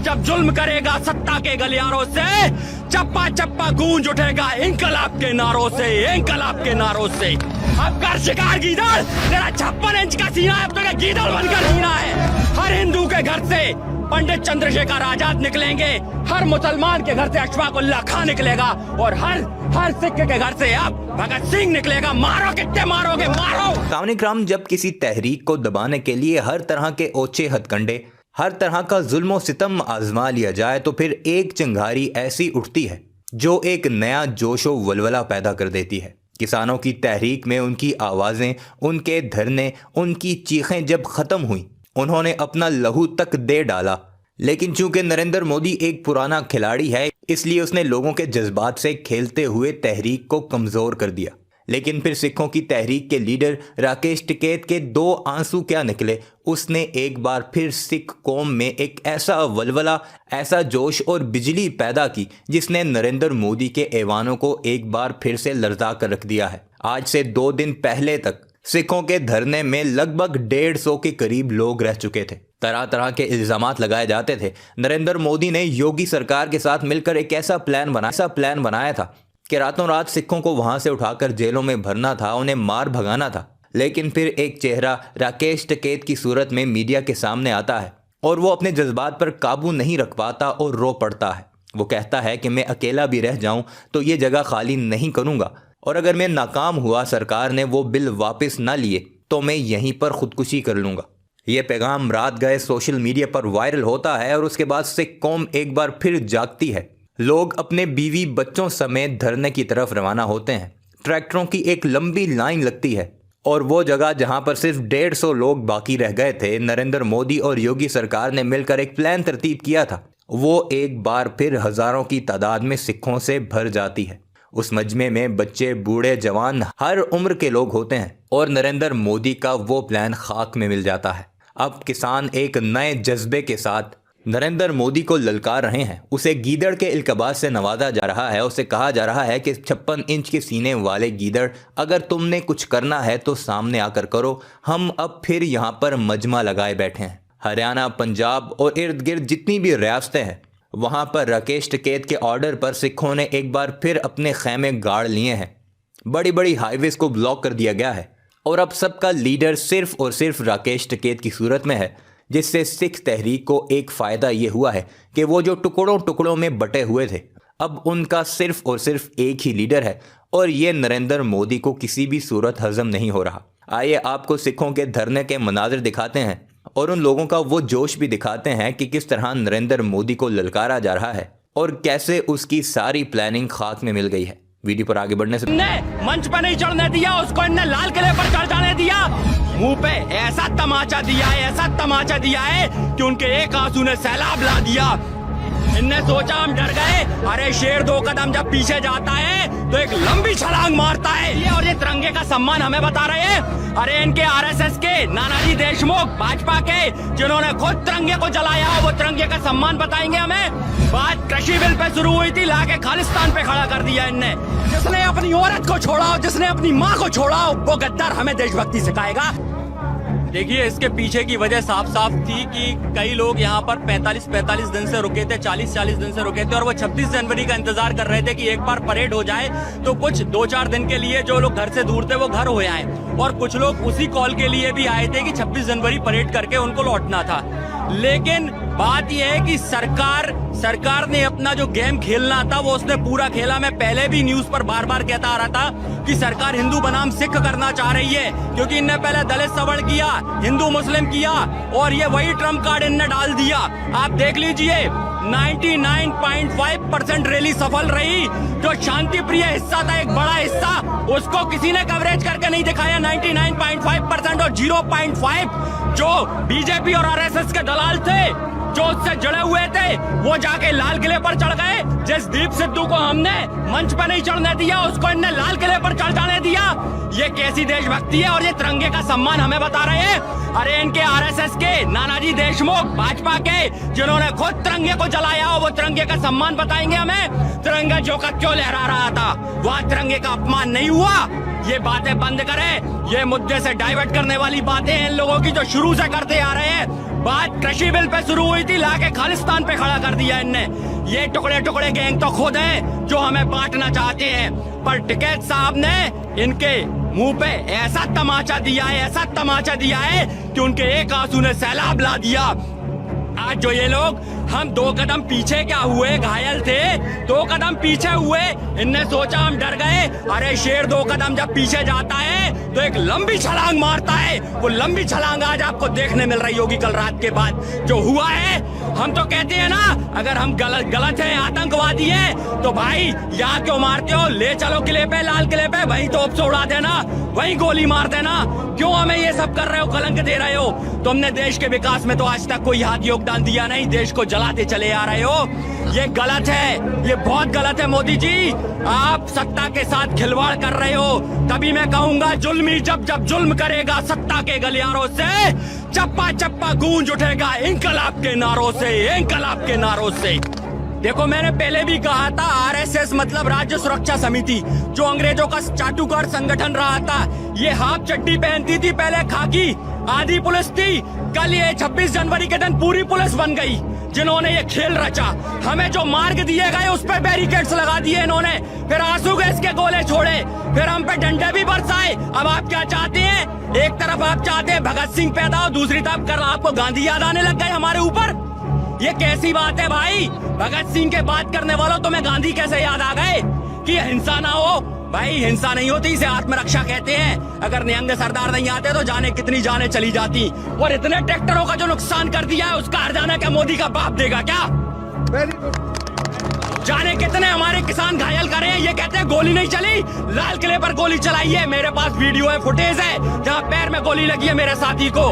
जब जुल्म करेगा सत्ता के गलियारों से, चप्पा चप्पा गूंज उठेगा इंकलाब के नारों से, इंकलाब के नारों से। अब कर शिकार गीदड़, तेरा 56 इंच का सीना है, अब तो गीदड़ बनकर जीना है। हर हिंदू के घर से पंडित चंद्रशेखर आजाद निकलेंगे, हर मुसलमान के घर से अशफाक उल्लाह खां निकलेगा, और हर सिख के घर से अब भगत सिंह निकलेगा। मारो, कितने मारोगे, मारो। सामने जब किसी तहरीक को दबाने के लिए हर तरह के ओछे हथकंडे, हर तरह का जुल्म सितम आजमा लिया जाए, तो फिर एक चिंगारी ऐसी उठती है जो एक नया जोशो वलवला पैदा कर देती है। किसानों की तहरीक में उनकी आवाज़ें, उनके धरने, उनकी चीखें जब ख़त्म हुई, उन्होंने अपना लहू तक दे डाला। लेकिन चूंकि नरेंद्र मोदी एक पुराना खिलाड़ी है, इसलिए उसने लोगों के जज्बात से खेलते हुए तहरीक को कमज़ोर कर दिया। लेकिन फिर सिखों की तहरीक के लीडर राकेश टिकैत के 2 आंसू क्या निकले। उसने एक बार फिर सिख कौम में एक ऐसा वलवला, ऐसा जोश और बिजली पैदा की जिसने नरेंद्र मोदी के ऐवानों को एक बार फिर से लर्जा कर रख दिया है। आज से 2 दिन पहले तक सिखों के धरने में लगभग 150 के करीब लोग रह चुके थे। तरह तरह के इल्ज़ामात लगाए जाते थे। नरेंद्र मोदी ने योगी सरकार के साथ मिलकर एक ऐसा प्लान बनाया था कि रातों रात सिखों को वहां से उठाकर जेलों में भरना था, उन्हें मार भगाना था। लेकिन फिर एक चेहरा राकेश टिकैत की सूरत में मीडिया के सामने आता है और वो अपने जज्बात पर काबू नहीं रख पाता और रो पड़ता है। वो कहता है कि मैं अकेला भी रह जाऊं तो ये जगह खाली नहीं करूंगा, और अगर मैं नाकाम हुआ, सरकार ने वो बिल वापस ना लिए, तो मैं यहीं पर खुदकुशी कर लूँगा। ये पैगाम रात गए सोशल मीडिया पर वायरल होता है और उसके बाद सिख कौम एक बार फिर जागती है। लोग अपने बीवी बच्चों समेत धरने की तरफ रवाना होते हैं। ट्रैक्टरों की एक लंबी लाइन लगती है और वो जगह जहां पर सिर्फ 150 लोग बाकी रह गए थे, नरेंद्र मोदी और योगी सरकार ने मिलकर एक प्लान तरतीब किया था, वो एक बार फिर हज़ारों की तादाद में सिखों से भर जाती है। उस मजमे में बच्चे, बूढ़े, जवान, हर उम्र के लोग होते हैं और नरेंद्र मोदी का वो प्लान खाक में मिल जाता है। अब किसान एक नए जज्बे के साथ नरेंद्र मोदी को ललकार रहे हैं। उसे गीदड़ के इल्कबाज से नवाजा जा रहा है। उसे कहा जा रहा है कि 56 इंच के सीने वाले गीदड़, अगर तुमने कुछ करना है तो सामने आकर करो। हम अब फिर यहाँ पर मजमा लगाए बैठे हैं। हरियाणा, पंजाब और इर्द गिर्द जितनी भी रियासतें हैं, वहाँ पर राकेश टिकैत के ऑर्डर पर सिखों ने एक बार फिर अपने खैमे गाड़ लिए हैं। बड़ी बड़ी हाईवेज को ब्लॉक कर दिया गया है और अब सबका लीडर सिर्फ और सिर्फ राकेश टिकैत की सूरत में है, जिससे सिख तहरीक को एक फ़ायदा ये हुआ है कि वो जो टुकड़ों टुकड़ों में बटे हुए थे, अब उनका सिर्फ और सिर्फ एक ही लीडर है और ये नरेंद्र मोदी को किसी भी सूरत हजम नहीं हो रहा। आइए आपको सिखों के धरने के मनाजिर दिखाते हैं और उन लोगों का वो जोश भी दिखाते हैं कि किस तरह नरेंद्र मोदी को ललकारा जा रहा है और कैसे उसकी सारी प्लानिंग खाक में मिल गई है। वीडियो पर आगे बढ़ने से मंच पर नहीं चढ़ने दिया, उसको इनने लाल किले पर चढ़ जाने दिया। मुंह पे ऐसा तमाचा दिया है, ऐसा तमाचा दिया है कि उनके एक आंसू ने सैलाब ला दिया। इनने सोचा हम डर गए, अरे शेर 2 कदम जब पीछे जाता है तो एक लंबी छलांग मारता है। और ये तिरंगे का सम्मान हमें बता रहे हैं। अरे इनके आरएसएस के नानाजी देशमुख, भाजपा के, जिन्होंने खुद तिरंगे को जलाया, वो तिरंगे का सम्मान बताएंगे हमें। बात कृषि बिल पे शुरू हुई थी, लाके खालिस्तान पे खड़ा कर दिया इनने। जिसने अपनी औरत को छोड़ा, जिसने अपनी माँ को छोड़ा, वो गद्दार हमें देशभक्ति सिखाएगा। देखिए, इसके पीछे की वजह साफ साफ थी कि कई लोग यहाँ पर 45 दिन से रुके थे, 40 दिन से रुके थे और वो 26 जनवरी का इंतजार कर रहे थे कि एक बार परेड हो जाए तो कुछ 2-4 दिन के लिए जो लोग घर से दूर थे वो घर हो आए। और कुछ लोग उसी कॉल के लिए भी आए थे कि 26 जनवरी परेड करके उनको लौटना था। लेकिन बात यह है कि सरकार ने अपना जो गेम खेलना था वो उसने पूरा खेला। मैं पहले भी न्यूज पर बार बार कहता आ रहा था कि सरकार हिंदू बनाम सिख करना चाह रही है, क्योंकि इनने पहले दलित सवर्ण किया, हिंदू मुस्लिम किया और ये वही ट्रम्प कार्ड इनने डाल दिया। आप देख लीजिए, 99.5% रैली सफल रही। जो शांति प्रिय हिस्सा था, एक बड़ा हिस्सा, उसको किसी ने कवरेज करके नहीं दिखाया। 99.5% और 0.5 जो बीजेपी और आरएसएस के दलाल थे, जो उससे जुड़े हुए थे, वो जाके लाल किले पर चढ़ गए। जसदीप सिद्धू को हमने मंच पर नहीं चढ़ने दिया, उसको इनने लाल किले पर चढ़ जाने दिया। ये कैसी देशभक्ति है और ये तिरंगे का सम्मान हमें बता रहे हैं। अरे इनके आरएसएस के नानाजी देशमुख, भाजपा के, जिन्होंने खुद तिरंगे को जलाया, वो तिरंगे का सम्मान बताएंगे हमें। तिरंगा जो का क्यों लहरा रहा था, वहाँ तिरंगे का अपमान नहीं हुआ। ये बातें बंद करें, ये मुद्दे से डाइवर्ट करने वाली बातें इन लोगों की जो शुरू से करते आ रहे हैं। बात कृषि बिल पे शुरू हुई थी, लाके खालिस्तान पे खड़ा कर दिया इनने। ये टुकड़े टुकड़े गैंग तो खुद है जो हमें बांटना चाहते हैं, पर टिकैत साहब ने इनके मुंह पे ऐसा तमाचा दिया है, ऐसा तमाचा दिया है कि उनके एक आंसू ने सैलाब ला दिया। आज जो ये लोग, हम 2 कदम पीछे क्या हुए, घायल थे, 2 कदम पीछे हुए, इनने सोचा हम डर गए। अरे शेर 2 कदम जब पीछे जाता है तो एक लंबी छलांग मारता है। वो लंबी छलांग आज आपको देखने मिल रही होगी कल रात के बाद जो हुआ है। हम तो कहते हैं ना, अगर हम गलत है, आतंकवादी है, तो भाई यहाँ क्यों मारते हो? ले चलो किले पे, लाल किले पे, वहीं तोप से उड़ा देना, वहीं गोली मार देना। क्यों हमें ये सब कर रहे हो, कलंक दे रहे हो? तुमने देश के विकास में तो आज तक कोई हाथ योगदान दिया नहीं, देश को जलाते चले आ रहे हो। ये गलत है, ये बहुत गलत है मोदी जी। आप सत्ता के साथ खिलवाड़ कर रहे हो। तभी मैं कहूंगा, जुल्मी जब जुल्म करेगा सत्ता के गलियारों से, चप्पा चप्पा गूंज उठेगा इंकलाब के नारों से, इंकलाब के नारों से। देखो, मैंने पहले भी कहा था, आरएसएस मतलब राज्य सुरक्षा समिति, जो अंग्रेजों का चाटुकार संगठन रहा था। ये हाफ चड्डी पहनती थी पहले, खाकी, आधी पुलिस थी। कल ये 26 जनवरी के दिन पूरी पुलिस बन गई, जिन्होंने ये खेल रचा। हमें जो मार्ग दिए गए उस पर बैरिकेड्स लगा दिए इन्होंने, फिर आंसू गैस के गोले छोड़े, फिर हम पे डंडे भी बरसाए। अब आप क्या चाहते हैं? एक तरफ आप चाहते हैं भगत सिंह पैदा हो, दूसरी तरफ कर आपको गांधी याद आने लग गए हमारे ऊपर। ये कैसी बात है भाई? भगत सिंह के बात करने वालों तुम्हें गांधी कैसे याद आ गए कि हिंसा ना हो? भाई हिंसा नहीं होती, इसे आत्मरक्षा कहते हैं। अगर निहंग सरदार नहीं आते तो जाने कितनी जाने चली जाती। और इतने ट्रैक्टरों का जो नुकसान कर दिया है, उसका हर्जाना क्या मोदी का बाप देगा क्या? जाने कितने हमारे किसान घायल करे हैं। ये कहते हैं गोली नहीं चली, लाल किले पर गोली चलाई है। मेरे पास वीडियो है, फुटेज है, जहाँ पैर में गोली लगी है मेरे साथी को।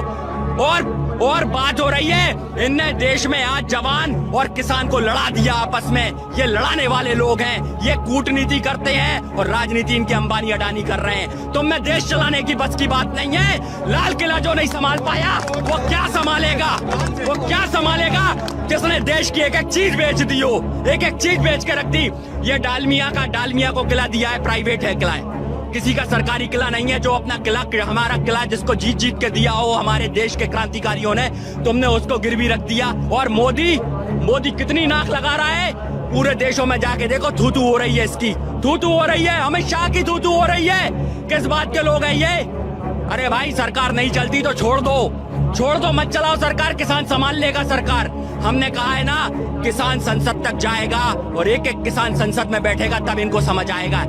और बात हो रही है, इनने देश में आज जवान और किसान को लड़ा दिया आपस में। ये लड़ाने वाले लोग हैं, ये कूटनीति करते हैं और राजनीति इनकी अंबानी अडानी कर रहे हैं। तुम में देश चलाने की बस की बात नहीं है। लाल किला जो नहीं संभाल पाया, वो क्या संभालेगा? वो क्या संभालेगा जिसने देश की एक एक चीज बेच दी हो, एक एक चीज बेच के रख दी। ये डालमिया को किला दिया है, प्राइवेट है किला है, किसी का सरकारी किला नहीं है। जो अपना किला, हमारा किला जिसको जीत जीत के दिया हो हमारे देश के क्रांतिकारियों ने, तुमने उसको गिरवी रख दिया। और मोदी कितनी नाक लगा रहा है। पूरे देशों में जाके देखो, थू हो रही है इसकी, थू हो रही है, अमित शाह की थू हो रही है। किस बात के लोग हैं ये? अरे भाई, सरकार नहीं चलती तो छोड़ दो, मत चलाओ सरकार, किसान संभाल लेगा सरकार। हमने कहा है ना, किसान संसद तक जाएगा और एक एक किसान संसद में बैठेगा, तब इनको समझ आएगा।